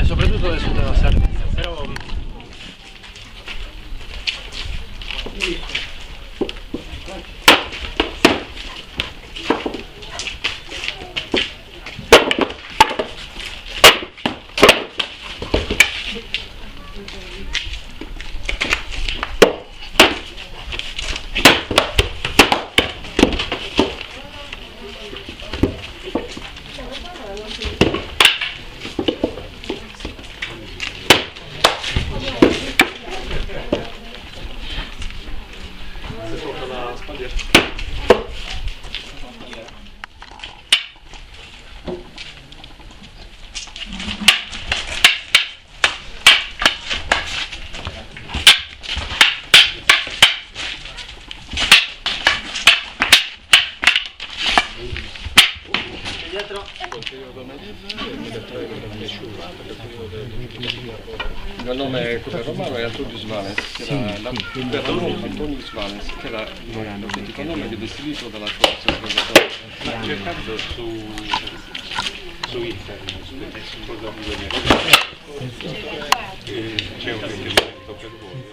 soprattutto del sud della Sardegna, però... Il mio nome è romano, è Antonio Svales, che era per Roma, Antonio Svales, che era l'autentico nome che definito dalla forza sbagliata. Ma cercando su internet, c'è un riferimento per voi.